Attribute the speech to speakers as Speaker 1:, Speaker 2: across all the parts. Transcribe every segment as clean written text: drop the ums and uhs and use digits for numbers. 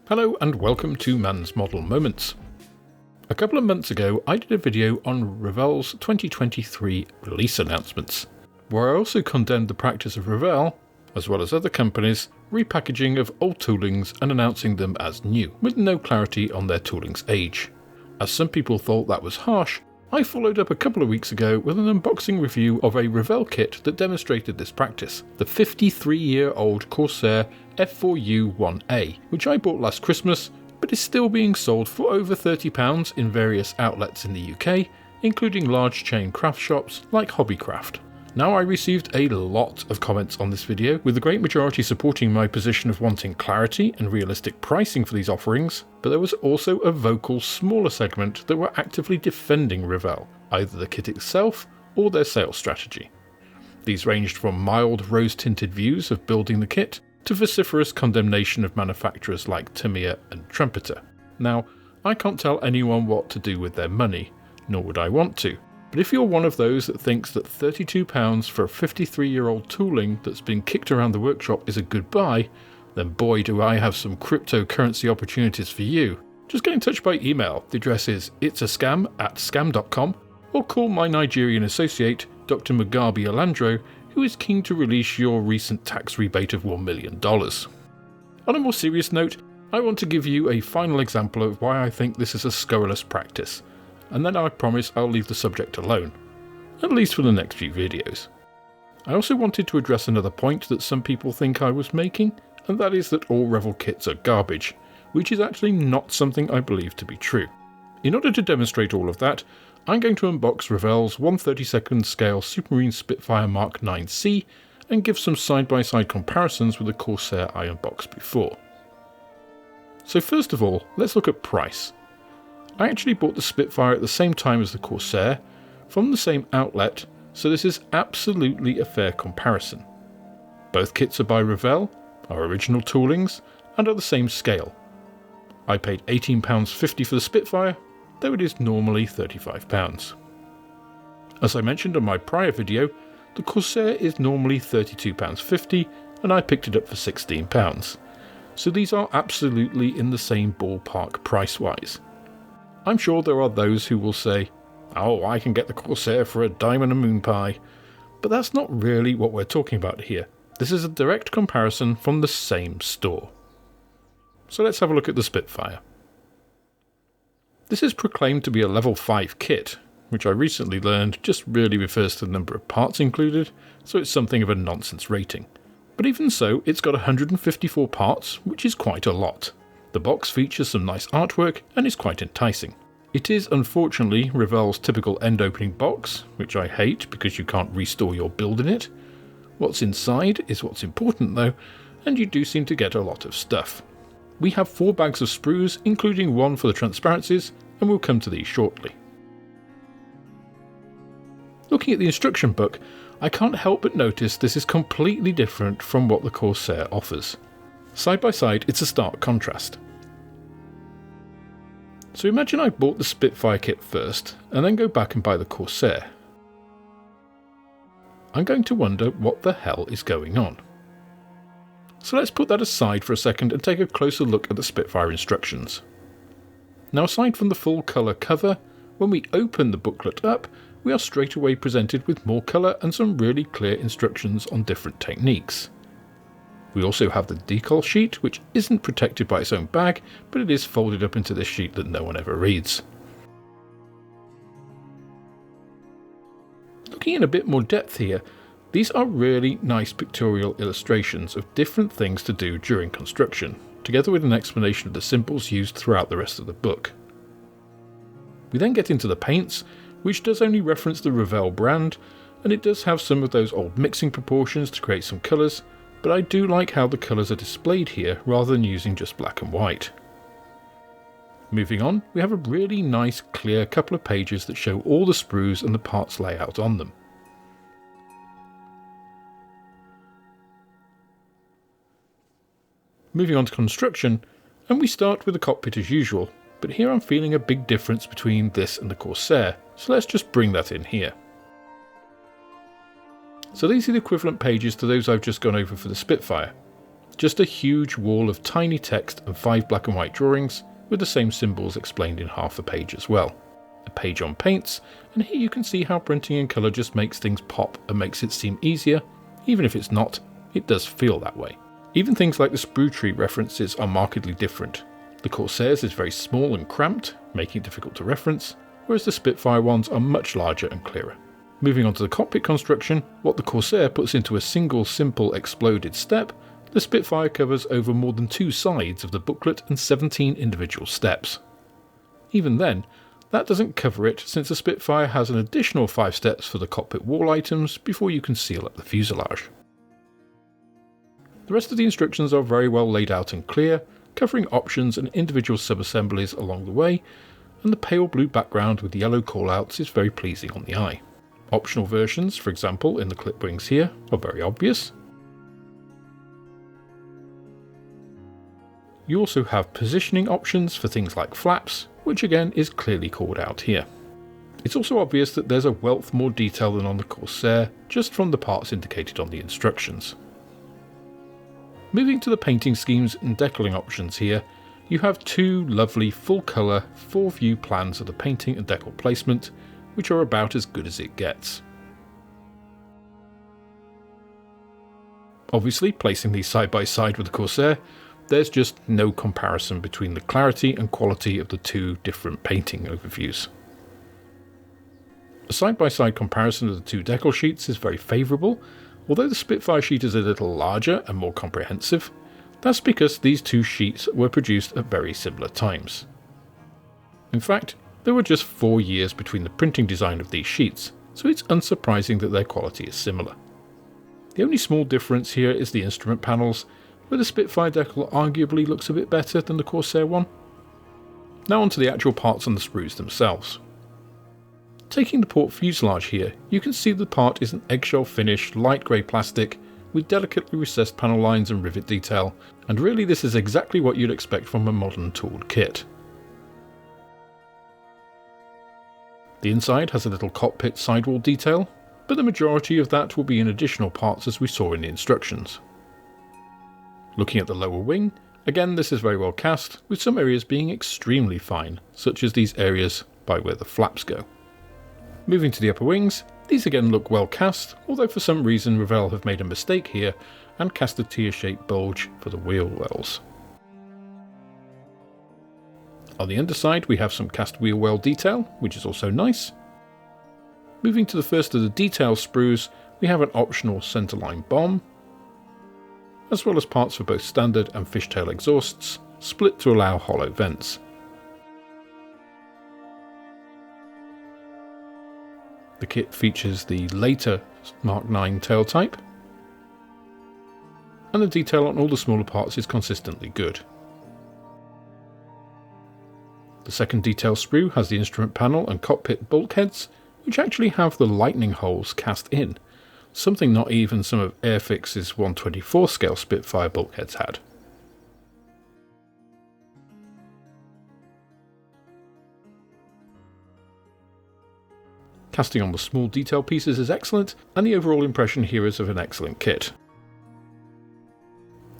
Speaker 1: Hello and welcome to Man's Model Moments. A couple of months ago I did a video on Revell's 2023 release announcements, where I also condemned the practice of Revell, as well as other companies, repackaging of old toolings and announcing them as new, with no clarity on their tooling's age. As some people thought that was harsh, I followed up a couple of weeks ago with an unboxing review of a Revell kit that demonstrated this practice, the 53-year-old Corsair F4U-1A, which I bought last Christmas, but is still being sold for over £30 in various outlets in the UK, including large chain craft shops like Hobbycraft. Now, I received a lot of comments on this video, with the great majority supporting my position of wanting clarity and realistic pricing for these offerings, but there was also a vocal smaller segment that were actively defending Revell, either the kit itself or their sales strategy. These ranged from mild rose-tinted views of building the kit to vociferous condemnation of manufacturers like Tamiya and Trumpeter. Now, I can't tell anyone what to do with their money, nor would I want to. But if you're one of those that thinks that £32 for a 53-year-old tooling that's been kicked around the workshop is a good buy, then boy do I have some cryptocurrency opportunities for you. Just get in touch by email. The address is itsascam@scam.com, or call my Nigerian associate, Dr. Mugabe Alandro, who is keen to release your recent tax rebate of $1 million. On a more serious note, I want to give you a final example of why I think this is a scurrilous practice, and then I promise I'll leave the subject alone, at least for the next few videos. I also wanted to address another point that some people think I was making, and that is that all Revell kits are garbage, which is actually not something I believe to be true. In order to demonstrate all of that, I'm going to unbox Revell's 1/32nd scale Supermarine Spitfire Mk IXc and give some side-by-side comparisons with the Corsair I unboxed before. So first of all, let's look at price. I actually bought the Spitfire at the same time as the Corsair, from the same outlet, so this is absolutely a fair comparison. Both kits are by Revell, are original toolings, and are the same scale. I paid £18.50 for the Spitfire, though it is normally £35. As I mentioned on my prior video, the Corsair is normally £32.50 and I picked it up for £16. So these are absolutely in the same ballpark price-wise. I'm sure there are those who will say, oh, I can get the Corsair for a dime and a moon pie, but that's not really what we're talking about here. This is a direct comparison from the same store. So let's have a look at the Spitfire. This is proclaimed to be a level 5 kit, which I recently learned just really refers to the number of parts included, so it's something of a nonsense rating. But even so, it's got 154 parts, which is quite a lot. The box features some nice artwork and is quite enticing. It is unfortunately Revell's typical end-opening box, which I hate because you can't restore your build in it. What's inside is what's important though, and you do seem to get a lot of stuff. We have 4 bags of sprues, including one for the transparencies, and we'll come to these shortly. Looking at the instruction book, I can't help but notice this is completely different from what the Corsair offers. Side by side, it's a stark contrast. So imagine I bought the Spitfire kit first, and then go back and buy the Corsair. I'm going to wonder what the hell is going on. So let's put that aside for a second and take a closer look at the Spitfire instructions. Now, aside from the full colour cover, when we open the booklet up, we are straight away presented with more colour and some really clear instructions on different techniques. We also have the decal sheet, which isn't protected by its own bag, but it is folded up into this sheet that no one ever reads. Looking in a bit more depth here, these are really nice pictorial illustrations of different things to do during construction, together with an explanation of the symbols used throughout the rest of the book. We then get into the paints, which does only reference the Revell brand, and it does have some of those old mixing proportions to create some colours, but I do like how the colours are displayed here rather than using just black and white. Moving on, we have a really nice clear couple of pages that show all the sprues and the parts layout on them. Moving on to construction, and we start with the cockpit as usual, but here I'm feeling a big difference between this and the Corsair, so let's just bring that in here. So these are the equivalent pages to those I've just gone over for the Spitfire. just a huge wall of tiny text and 5 black and white drawings with the same symbols explained in half a page as well. A page on paints, and here you can see how printing in colour just makes things pop and makes it seem easier. Even if it's not, it does feel that way. Even things like the sprue tree references are markedly different. The Corsair's is very small and cramped, making it difficult to reference, whereas the Spitfire ones are much larger and clearer. Moving on to the cockpit construction, what the Corsair puts into a single simple exploded step, the Spitfire covers over more than 2 sides of the booklet and 17 individual steps. Even then, that doesn't cover it, since the Spitfire has an additional 5 steps for the cockpit wall items before you can seal up the fuselage. The rest of the instructions are very well laid out and clear, covering options and individual sub-assemblies along the way, and the pale blue background with yellow callouts is very pleasing on the eye. Optional versions, for example in the clip wings here, are very obvious. You also have positioning options for things like flaps, which again is clearly called out here. It's also obvious that there's a wealth more detail than on the Corsair, just from the parts indicated on the instructions. Moving to the painting schemes and decaling options here, you have 2 lovely full colour 4-view plans of the painting and decal placement, which are about as good as it gets. Obviously, placing these side by side with the Corsair, there's just no comparison between the clarity and quality of the 2 different painting overviews. A side-by-side comparison of the 2 decal sheets is very favourable, although the Spitfire sheet is a little larger and more comprehensive. That's because these 2 sheets were produced at very similar times. In fact, there were just 4 years between the printing design of these sheets, so it's unsurprising that their quality is similar. The only small difference here is the instrument panels, where the Spitfire decal arguably looks a bit better than the Corsair one. Now onto the actual parts on the sprues themselves. Taking the port fuselage here, you can see the part is an eggshell finished light grey plastic with delicately recessed panel lines and rivet detail, and really this is exactly what you'd expect from a modern tooled kit. The inside has a little cockpit sidewall detail, but the majority of that will be in additional parts as we saw in the instructions. Looking at the lower wing, again this is very well cast, with some areas being extremely fine, such as these areas by where the flaps go. Moving to the upper wings, these again look well cast, although for some reason Revell have made a mistake here and cast a tear-shaped bulge for the wheel wells. On the underside we have some cast wheel well detail, which is also nice. Moving to the first of the detail sprues, we have an optional centerline bomb, as well as parts for both standard and fishtail exhausts, split to allow hollow vents. The kit features the later Mark IX tail type, and the detail on all the smaller parts is consistently good. The second detail sprue has the instrument panel and cockpit bulkheads, which actually have the lightning holes cast in, something not even some of Airfix's 1/24 scale Spitfire bulkheads had. Casting on the small detail pieces is excellent, and the overall impression here is of an excellent kit.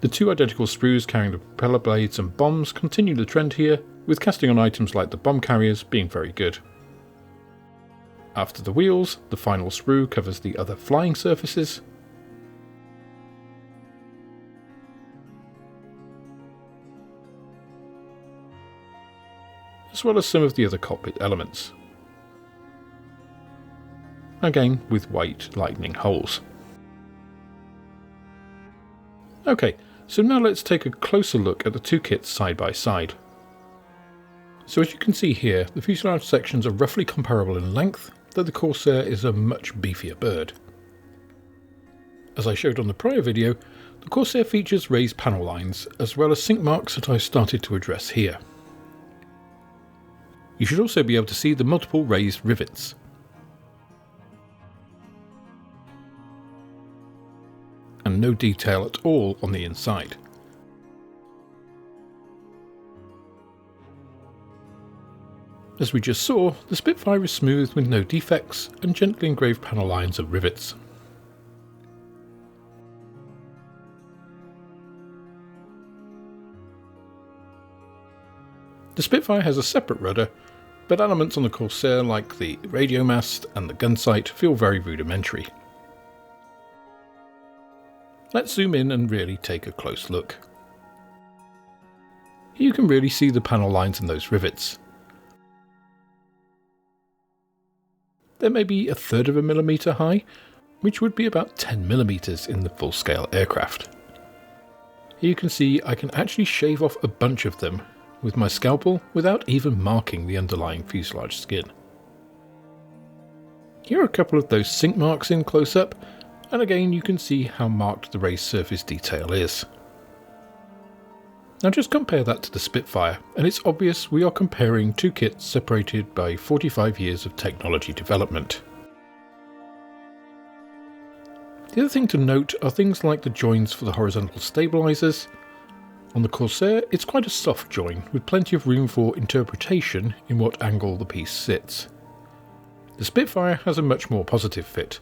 Speaker 1: The 2 identical sprues carrying the propeller blades and bombs continue the trend here, with casting on items like the bomb carriers being very good. After the wheels, the final sprue covers the other flying surfaces, as well as some of the other cockpit elements, again with white lightning holes. Okay, so now let's take a closer look at the 2 kits side by side. So as you can see here, the fuselage sections are roughly comparable in length, though the Corsair is a much beefier bird. As I showed on the prior video, the Corsair features raised panel lines, as well as sink marks that I started to address here. You should also be able to see the multiple raised rivets. And no detail at all on the inside. As we just saw, the Spitfire is smooth with no defects and gently engraved panel lines and rivets. The Spitfire has a separate rudder, but elements on the Corsair like the radio mast and the gun sight feel very rudimentary. Let's zoom in and really take a close look. Here you can really see the panel lines and those rivets. They're maybe 1/3 of a millimetre high, which would be about 10 millimetres in the full-scale aircraft. Here you can see I can actually shave off a bunch of them with my scalpel without even marking the underlying fuselage skin. Here are a couple of those sink marks in close up, and again you can see how marked the raised surface detail is. Now just compare that to the Spitfire, and it's obvious we are comparing two kits separated by 45 years of technology development. The other thing to note are things like the joins for the horizontal stabilisers. On the Corsair, it's quite a soft join, with plenty of room for interpretation in what angle the piece sits. The Spitfire has a much more positive fit,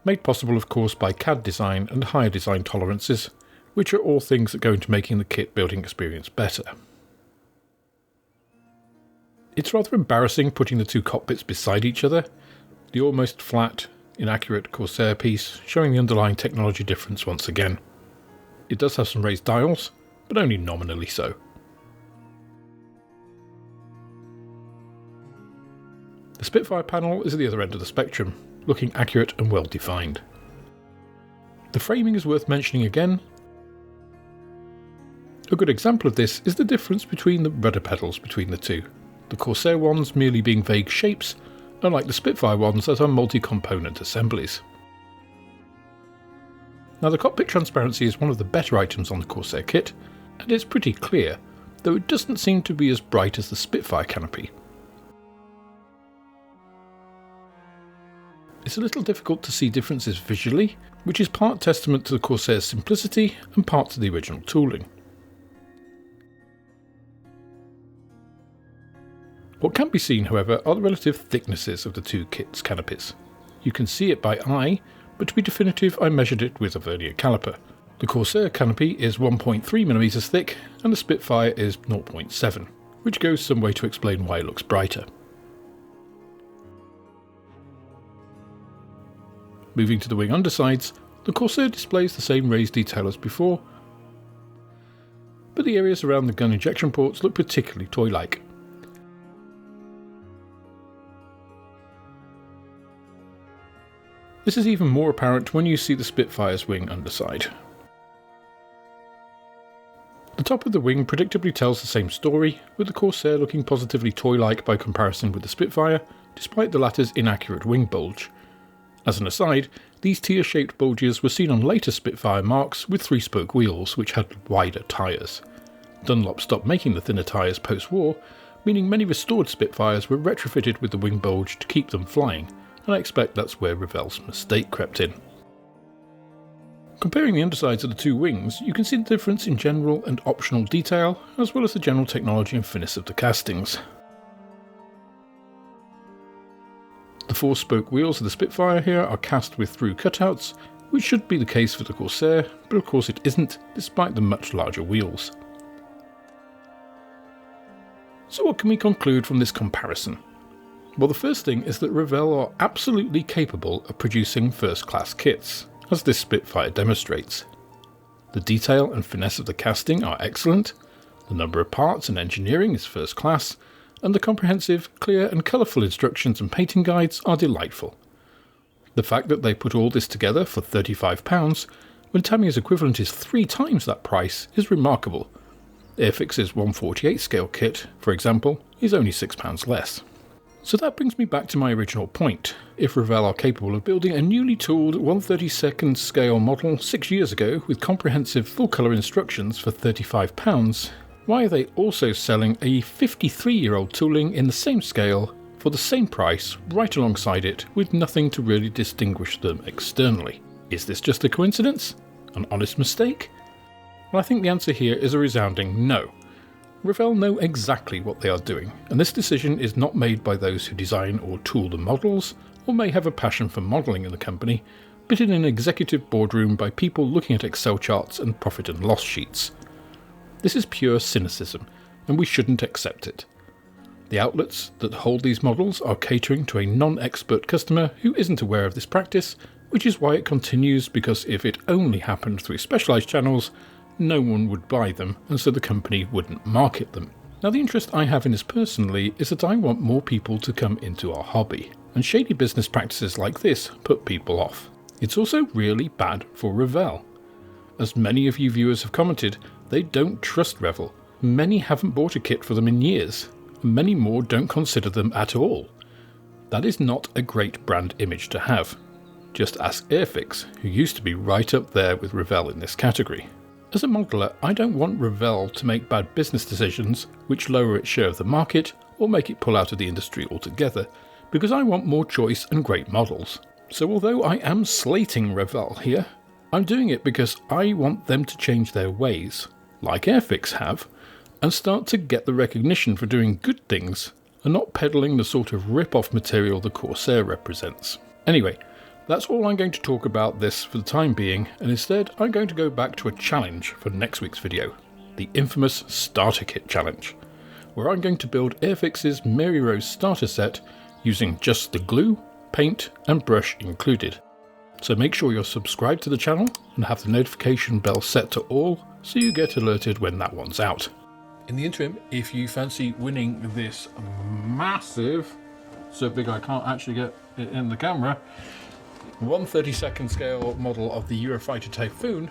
Speaker 1: made possible of course by CAD design and higher design tolerances, which are all things that go into making the kit building experience better. It's rather embarrassing putting the two cockpits beside each other, the almost flat, inaccurate Corsair piece showing the underlying technology difference once again. It does have some raised dials, but only nominally so. The Spitfire panel is at the other end of the spectrum, looking accurate and well defined. The framing is worth mentioning again. A good example of this is the difference between the rudder pedals between the two, the Corsair ones merely being vague shapes, unlike the Spitfire ones that are multi-component assemblies. Now the cockpit transparency is one of the better items on the Corsair kit, and it's pretty clear, though it doesn't seem to be as bright as the Spitfire canopy. It's a little difficult to see differences visually, which is part testament to the Corsair's simplicity and part to the original tooling. What can be seen, however, are the relative thicknesses of the two kits' canopies. You can see it by eye, but to be definitive I measured it with a vernier caliper. The Corsair canopy is 1.3mm thick and the Spitfire is 0.7, which goes some way to explain why it looks brighter. Moving to the wing undersides, the Corsair displays the same raised detail as before, but the areas around the gun injection ports look particularly toy-like. This is even more apparent when you see the Spitfire's wing underside. The top of the wing predictably tells the same story, with the Corsair looking positively toy-like by comparison with the Spitfire, despite the latter's inaccurate wing bulge. As an aside, these tear-shaped bulges were seen on later Spitfire marks with 3-spoke wheels which had wider tyres. Dunlop stopped making the thinner tyres post-war, meaning many restored Spitfires were retrofitted with the wing bulge to keep them flying, and I expect that's where Revell's mistake crept in. Comparing the undersides of the two wings, you can see the difference in general and optional detail, as well as the general technology and finesse of the castings. The 4-spoke wheels of the Spitfire here are cast with through cutouts, which should be the case for the Corsair, but of course it isn't, despite the much larger wheels. So what can we conclude from this comparison? Well, the first thing is that Revell are absolutely capable of producing first-class kits, as this Spitfire demonstrates. The detail and finesse of the casting are excellent, the number of parts and engineering is first class, and the comprehensive, clear and colourful instructions and painting guides are delightful. The fact that they put all this together for £35, when Tamiya's equivalent is 3 times that price, is remarkable. Airfix's 1/48 scale kit, for example, is only £6 less. So that brings me back to my original point. If Revell are capable of building a newly tooled 1/32 scale model 6 years ago with comprehensive full colour instructions for £35, why are they also selling a 53-year-old tooling in the same scale for the same price right alongside it with nothing to really distinguish them externally? Is this just a coincidence? An honest mistake? Well, I think the answer here is a resounding no. Revell know exactly what they are doing, and this decision is not made by those who design or tool the models, or may have a passion for modelling in the company, but in an executive boardroom by people looking at Excel charts and profit and loss sheets. This is pure cynicism, and we shouldn't accept it. The outlets that hold these models are catering to a non-expert customer who isn't aware of this practice, which is why it continues, because if it only happened through specialised channels, no one would buy them, and so the company wouldn't market them. Now, the interest I have in this personally is that I want more people to come into our hobby, and shady business practices like this put people off. It's also really bad for Revell. As many of you viewers have commented, they don't trust Revell. Many haven't bought a kit for them in years, and many more don't consider them at all. That is not a great brand image to have. Just ask Airfix, who used to be right up there with Revell in this category. As a modeller, I don't want Revell to make bad business decisions which lower its share of the market or make it pull out of the industry altogether, because I want more choice and great models. So although I am slating Revell here, I'm doing it because I want them to change their ways, like Airfix have, and start to get the recognition for doing good things and not peddling the sort of rip-off material the Corsair represents. Anyway, that's all I'm going to talk about this for the time being, and instead I'm going to go back to a challenge for next week's video, the infamous Starter Kit Challenge, where I'm going to build Airfix's Mary Rose starter set using just the glue, paint and brush included. So make sure you're subscribed to the channel and have the notification bell set to all so you get alerted when that one's out. In the interim, if you fancy winning this massive, so big I can't actually get it in the camera, 1/32 scale model of the Eurofighter Typhoon,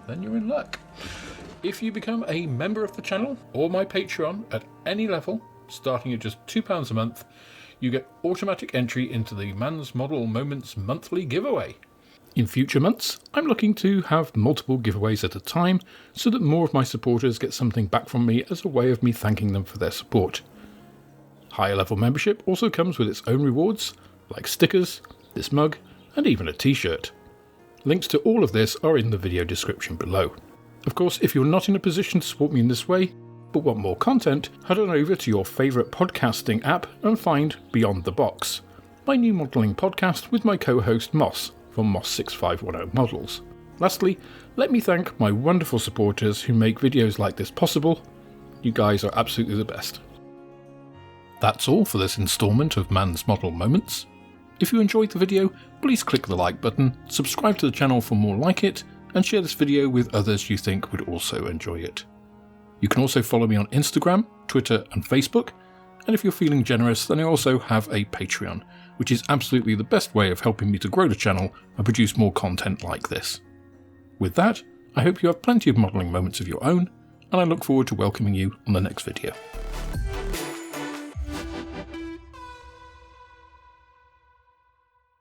Speaker 1: then you're in luck. If you become a member of the channel or my Patreon at any level, starting at just £2 a month, you get automatic entry into the Man's Model Moments monthly giveaway. In future months, I'm looking to have multiple giveaways at a time so that more of my supporters get something back from me as a way of me thanking them for their support. Higher level membership also comes with its own rewards, like stickers, this mug, and even a t-shirt. Links to all of this are in the video description below. Of course, if you're not in a position to support me in this way, but want more content, head on over to your favourite podcasting app and find Beyond the Box, my new modelling podcast with my co-host Moss from Moss 6510 Models. Lastly, let me thank my wonderful supporters who make videos like this possible. You guys are absolutely the best. That's all for this instalment of Man's Model Moments. If you enjoyed the video, please click the like button, subscribe to the channel for more like it, and share this video with others you think would also enjoy it. You can also follow me on Instagram, Twitter and Facebook, and if you're feeling generous, then I also have a Patreon, which is absolutely the best way of helping me to grow the channel and produce more content like this. With that, I hope you have plenty of modelling moments of your own, and I look forward to welcoming you on the next video.